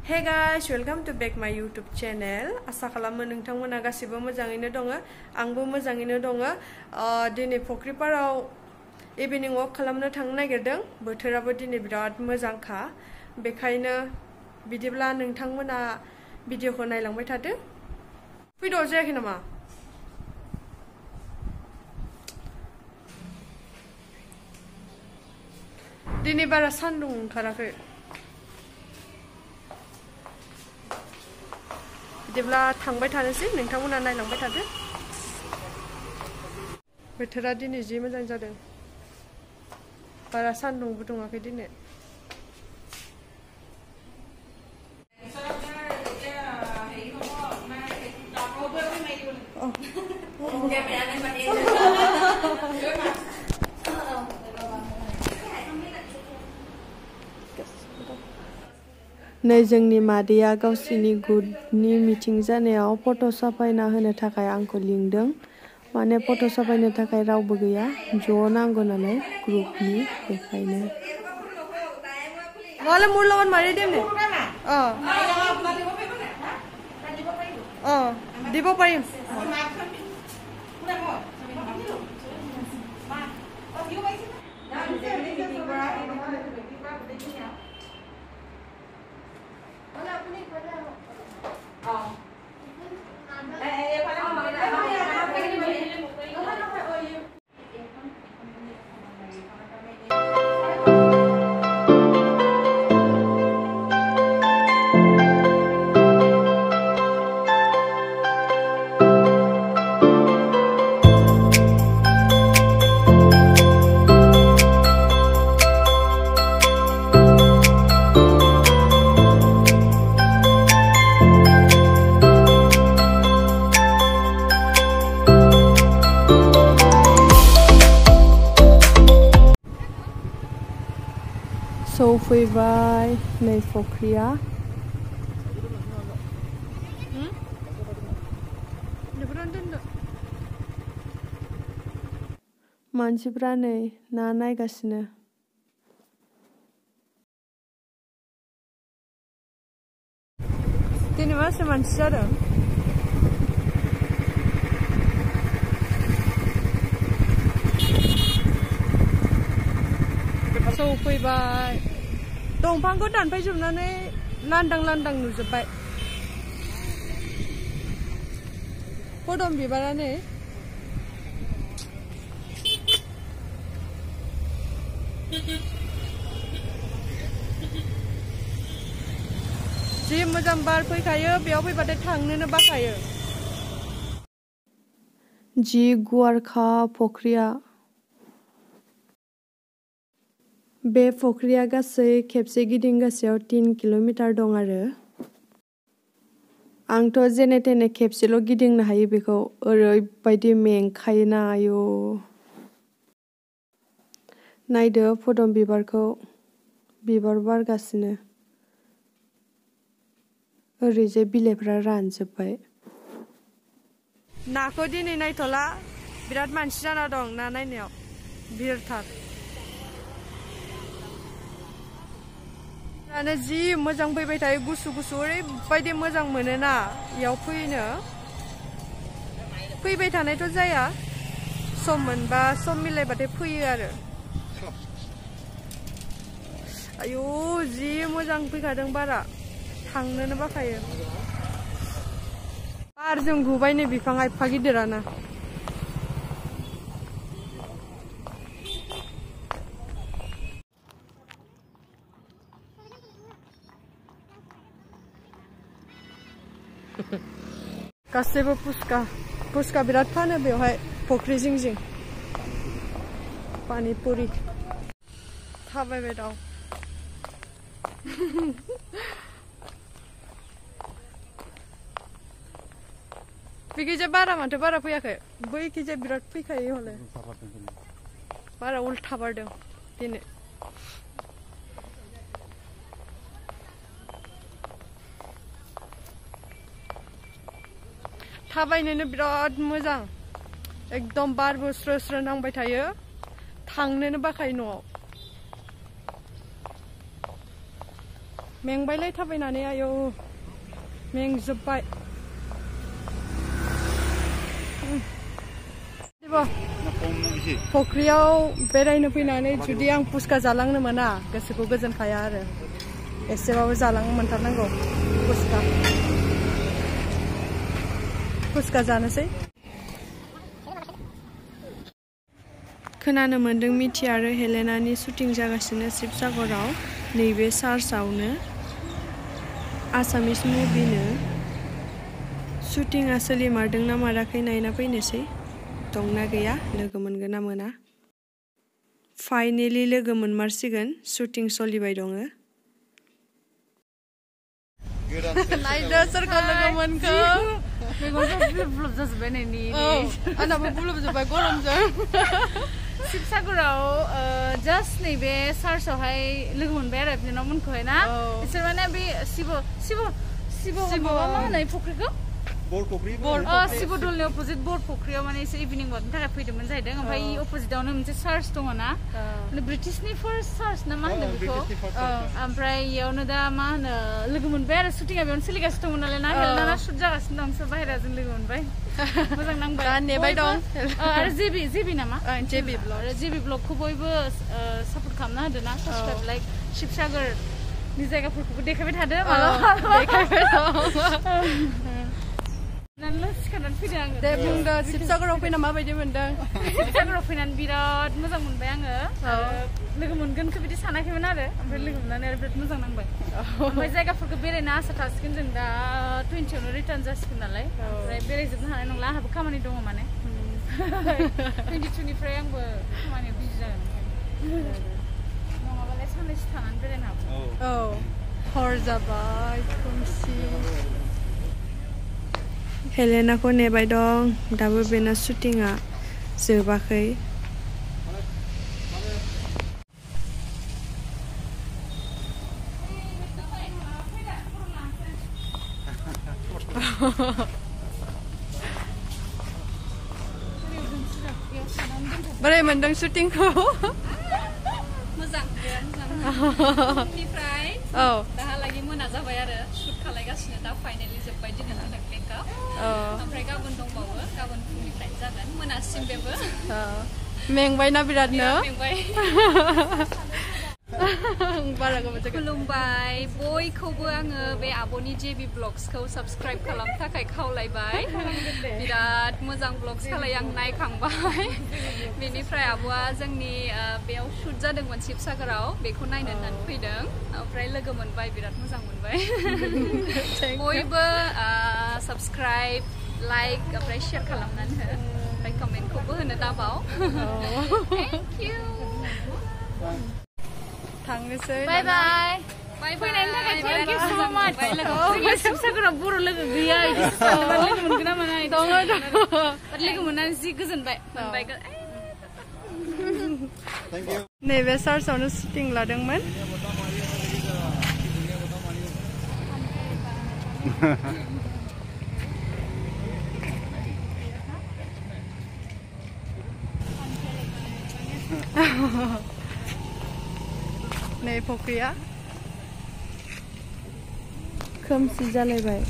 Hey guys, welcome to back my YouTube channel. आसा खालामो नोंथांमोना गासिबो मोजाङैनो दङ आंबो मोजाङैनो दङ दिनै फुख्रिपाराव इभिनिं वॉक खालामनो थांनो नागिरदों बोथोराबो दिनै बिराद मोजांखा बेखायनो बिदिब्ला नोंथांमोना भिडिअखौ नायलांबाय थादो फैद' जायाखै नामा दिनै बारा सान्दुं ओंखाराखै बिदिब्ला थांबाय थानोसै नोंथांमोना नायलांबाय थादो बोथोरा दिनै जि मोजां जादों बारा सान्दुंबो दुङाखै दिनै नै जोंनि मादैया गावसिनि गुडनि मिटिं जानायाव फट' साफायना होनो थाखाय आंखौ लिंदों माने फट' साफायनो थाखाय रावबो गैया ज' नांगौ नालाय ग्रुपनि बेखायनो वाला मुर लगन मारि देमने দিব পাৰিম सौफैबाय नै फुख्रिया मानसिफ्रा नै ना नायगासिनो दिनै मासे मानसि जादों सौफैबाय दंफांखौ दानफायजोबनानै लांदां लांदां नुजोबबाय पदम बिबारा नै जि मोजां बार फैखायो बेयाव फैबाथाय थांनोनो बाखायो जि गुवारखा फुख्रिया बे फुख्रिया गासै खेबसे गिदिंगासेयाव 3 किल'मिटार दं आरो आंथ' जेने तेने खेबसेल' गिदिंनो हायो बेखौ ओरैबायदि मेंखायोना आयौ नायदो पदम बिबारखौ बिबार बारगासिनो ओरैजाय बिलाइफ्रा रानजोबबाय नाखौ दिनै नायथ'ला बिराद मानसि जाना दं ना नायनायाव भिरथार जि मोजां फैबाय थायो गुसु गुसु ओरैबायदि मोजां मोनोना इयाव फैनो फैबाय थानायथ' जाया सम मोनबा सम मिलायबाथाय फैयो आरो आयौ जि मोजां फैखादों बारा थांनोनो बाखायो बारजों गुबाय नै बिफाङा एफा गिदिरानो गासैबो पुस्का बिराद फानो बेवहाय फुख्रि जिं जिं पानिपुरि थाबायबाय दं बेखिजा बारा माथो बारा फैयाखै बैखिजा बिराद फैखायो हले बारा उल्था बारदों दिनै थाबायनोनो बिराद मोजां एकदम बारबो स्रो स्रो नांबाय थायो थांनोनो बाखायो न'आव मेंबायलाय थाबायनानै आयौ मेंजोब्बाय फख्रियाव बेरायनो फैनानै जुदि आं पुस्का जालांनो मोना गोसोखौ गोजोनखाया आरो एसेबाबो जालांनो मोनथारनांगौ पुस्का जानोसै खोनानो मोन्दों मिथि आरो हेलेनानि शुटिं जागासिनो शिवसागराव नैबे चार्चआवनो आसामिस मुभिनो शुटिंआ सोलिमारदों ना माराखै नायना फैनोसै दंना गैया लोगो मोनगोन ना मोना फाइनेलि लोगो मोनमारसिगोन शुटिं सोलिबाय दङ नायदो सोरखौ लोगो मोनखो मेगनजों ब्लुब जाजोब्बाय नैनि आंनाबो ब्लुब जोब्बाय गरमजों शिवसागराव जास्ट नैबे चार्चआवहाय लोगो मोनबाय आरो बिनानावमोनखौहाय ना बिसोर माने बे शिव माबा मा होनो फुख्रिखौ शिव दलनि अपोजिट बर फुख्रियाव माने एसे इभिनिं वाकनि थाखाय फैदोंमोन जाहैदों ओमफ्राय अपोजिटआवनो मोनसे चार्च दङ ना ब्रिटिशनि फार्स्ट चार्च ना मा होनो बेखौ ओमफ्राय इयावनो दा मा होनो लोगो मोनबाय आरो शुटिंआ बेयावनो सोलिगासिनो दंमोन नालाय ना हेलना शुट जागासिनो दं सोर बाहेराजों लोगो मोनबाय मोजां नांबाय नेबाय दं आरो जेबि नामा जेबि ब्लगखौ बयबो सापर्ट खालामना होदो ना साबस्क्राइब लाइक शिवसागरनि जायगाफोरखौबो देखायबाय थादो देखायबाय दे बुंदो शिवसागराव फैना माबायदि मोनदों शिवसागराव फैनानै बिराद मोजां मोनबाय आङो लोगो मोनगोनखौ बिदि सानाखैमोन आरो ओमफ्राय लोगो मोननानै आरो बिराद मोजां नांबाय ओमफ्राय जायगाफोरखौ बेरायनो आसा थासिगोन जों दा 20आवनो रिटार्न जासिगोन नालाय ओमफ्राय बेरायजोबनो हानाय नंला आंहाबो खामानि दङ माने 22निफ्राय आंबो खामानियाव बिजि जागोन नङाबालाय साननैसो थानानै बेरायनो हागौ हर जाबाय खोमसि हेलेनाखौ नेबाय दं दाबो बेना शुटिंआ जोबाखै बोरै मोनदों शुटिंखौ मोजां बिराद मोजां फुंनिफ्राय दाहालागि मोना जाबाय आरो शुट खालायगासिनो दा फाइनेलि जोब्बाय दिनैनो क्लिकआप ओमफ्राय गाबोन दंबावो गाबोन फुंनिफ्राय जागोन मोनासिम बेबो मेंबायना बिरादनो मेंबाय खुलुमबाय बयखौबो आङो बे आब'नि जेबि ब्लग्सखौ साबस्क्राइब खालामनो थाखाय खावलायबाय बिराद मोजां ब्लग्स खालाय आं नायखांबाय बेनिफ्राय आब'आ जोंनि बेयाव शुट जादोंमोन शिवसागराव बेखौ नायनो होननानै फैदों ओमफ्राय लोगो मोनबाय बिराद मोजां मोनबाय बयबो साबस्क्राइब लाइक ओमफ्राय शेयार खालामनानै हो ओमफ्राय कमेन्टखौबो होनो दाबाव थेंक इउ थांनोसै बाय बाय फैनायनि थाखाय थेंक इउ सो माच जोंनि शिवसागराव बर' लोगो गैया इदि सानोबा लोगो मोनगोन ना मोना दङ लोगो मोननानै जि गोजोनबाय मोनबाय नैबे चार्चआवनो शुटिं लादोंमोन नै फख्रिया खोमसि जालायबाय